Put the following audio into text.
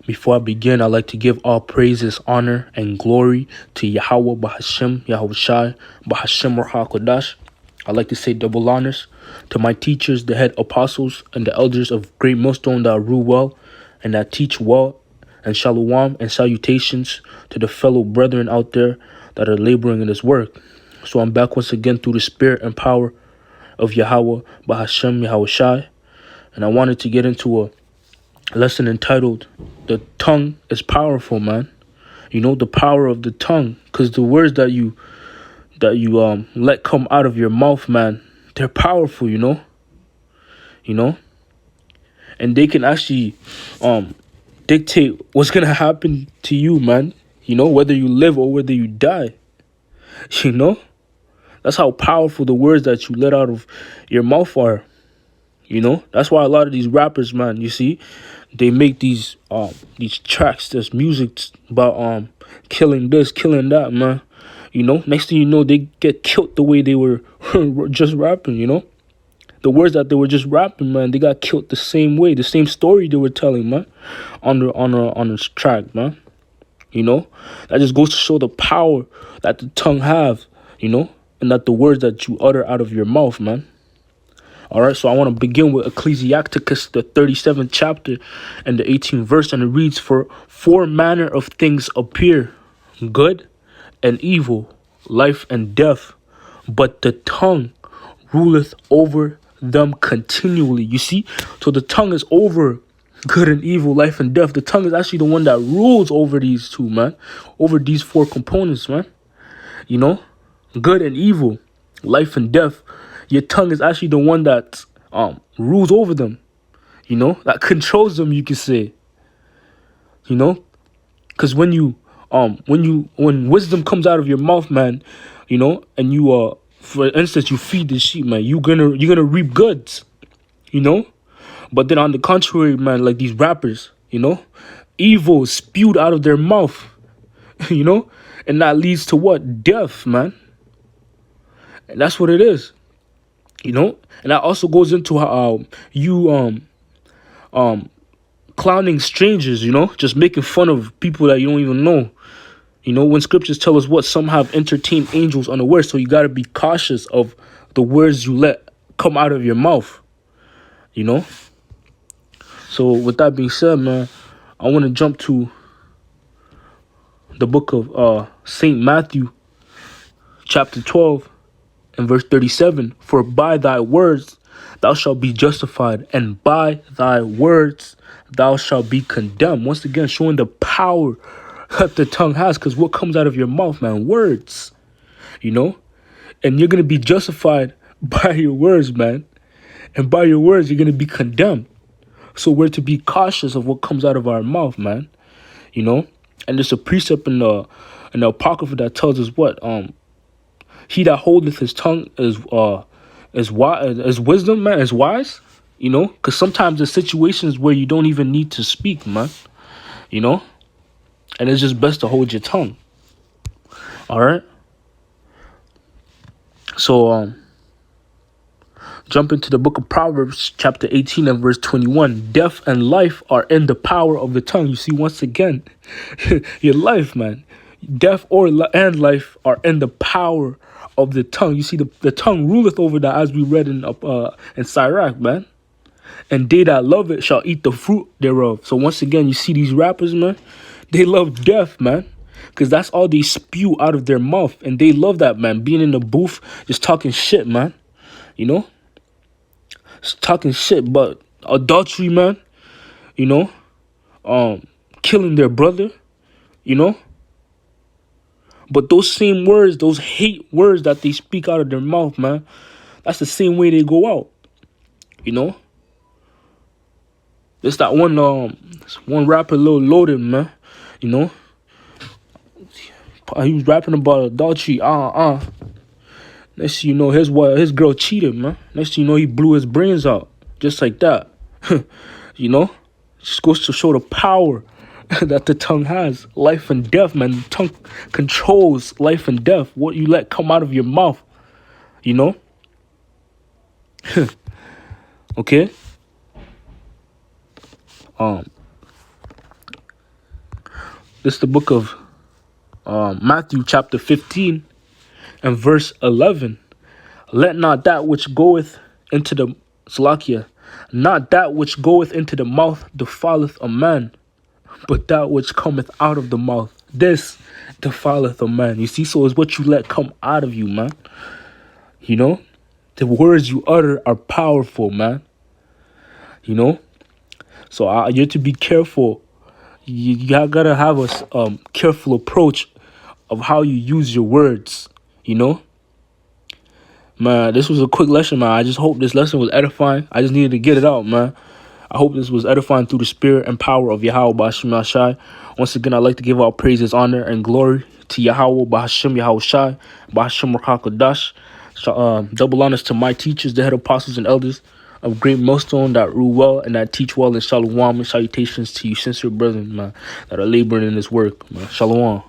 Before I begin, I'd like to give all praises, honor, and glory to Yahweh Bahashem, Yahushai, Bahashem Kodash. I'd like to say double honors to my teachers, the head apostles, and the elders of Great Millstone that rule well and that teach well, and shalom and salutations to the fellow brethren out there that are laboring in this work. So I'm back once again through the spirit and power of Yahweh Bahashem, Yahushai, and I wanted to get into a lesson entitled "The Tongue is Powerful," man. You know, the power of the tongue, because the words that you let come out of your mouth, man, they're powerful. You know, and they can actually dictate what's gonna happen to you, man. You know, whether you live or whether you die. You know, that's how powerful the words that you let out of your mouth are. You know, that's why a lot of these rappers, man, you see, they make these tracks, this music about killing this, killing that, man. You know, next thing you know, they get killed the way they were just rapping. You know, the words that they were just rapping, man, they got killed the same way, the same story they were telling, man, on the track, man. You know, that just goes to show the power that the tongue have. You know, and that the words that you utter out of your mouth, man. All right, so I want to begin with Ecclesiasticus, the 37th chapter and the 18th verse, and it reads, "For four manner of things appear, good and evil, life and death, but the tongue ruleth over them continually." You see, so the tongue is over good and evil, life and death. The tongue is actually the one that rules over these two, man, over these four components, man. You know, good and evil, life and death. Your tongue is actually the one that rules over them, you know, that controls them, you could say. You know, because when wisdom comes out of your mouth, man, you know, and you for instance, you feed the sheep, man, you're gonna reap goods, you know. But then on the contrary, man, like these rappers, you know, evil is spewed out of their mouth, you know, and that leads to what? Death, man. And that's what it is. You know, and that also goes into how you clowning strangers, you know, just making fun of people that you don't even know. You know, when scriptures tell us what some have entertained angels unaware, so you got to be cautious of the words you let come out of your mouth. You know, so with that being said, man, I want to jump to the book of Saint Matthew, chapter 12. In verse 37, "For by thy words thou shalt be justified, and by thy words thou shalt be condemned." Once again, showing the power that the tongue has, because what comes out of your mouth, man, words, you know, and you're going to be justified by your words, man, and by your words you're going to be condemned. So we're to be cautious of what comes out of our mouth, man, you know. And there's a precept in the Apocrypha that tells us what he that holdeth his tongue is wise, is wisdom, man, is wise, you know, because sometimes there's situations where you don't even need to speak, man, you know, and it's just best to hold your tongue. All right. So jump into the book of Proverbs, chapter 18 and verse 21. "Death and life are in the power of the tongue." You see, once again, your life, man, death and life are in the power of the tongue. You see, the tongue ruleth over that, as we read in Sirach, man. "And they that love it shall eat the fruit thereof." So once again, you see these rappers, man, they love death, man, because that's all they spew out of their mouth, and they love that, man. Being in the booth, just talking shit, man. You know, just talking shit, but adultery, man. You know, killing their brother. You know. But those same words, those hate words that they speak out of their mouth, man, that's the same way they go out. You know? There's that one rapper, Lil Loaded, man. You know? He was rapping about adultery. Next thing you know, his girl cheated, man. Next thing you know, he blew his brains out. Just like that. You know? Just goes to show the power that the tongue has. Life and death, man. The tongue controls life and death. What you let come out of your mouth, you know. Okay. This is the book of Matthew chapter 15 and verse 11. Let not that which goeth into the Salakia, not that which goeth into the mouth defileth a man, but that which cometh out of the mouth, this defileth a man. You see, so it's what you let come out of you, man. You know, the words you utter are powerful, man. You know, so you're to be careful. You gotta have a careful approach of how you use your words. You know, man, this was a quick lesson, man. I just hope this lesson was edifying. I just needed to get it out, man. I hope this was edifying through the spirit and power of Yahweh B'Hashem Yahshai. Once again, I'd like to give all praises, honor, and glory to Yahweh B'Hashem Yahushai, B'Hashem HaKadosh. Double honors to my teachers, the head apostles and elders of Great Millstone that rule well and that teach well, and shalom and salutations to you sincere brethren, man, that are laboring in this work, man. Shalom.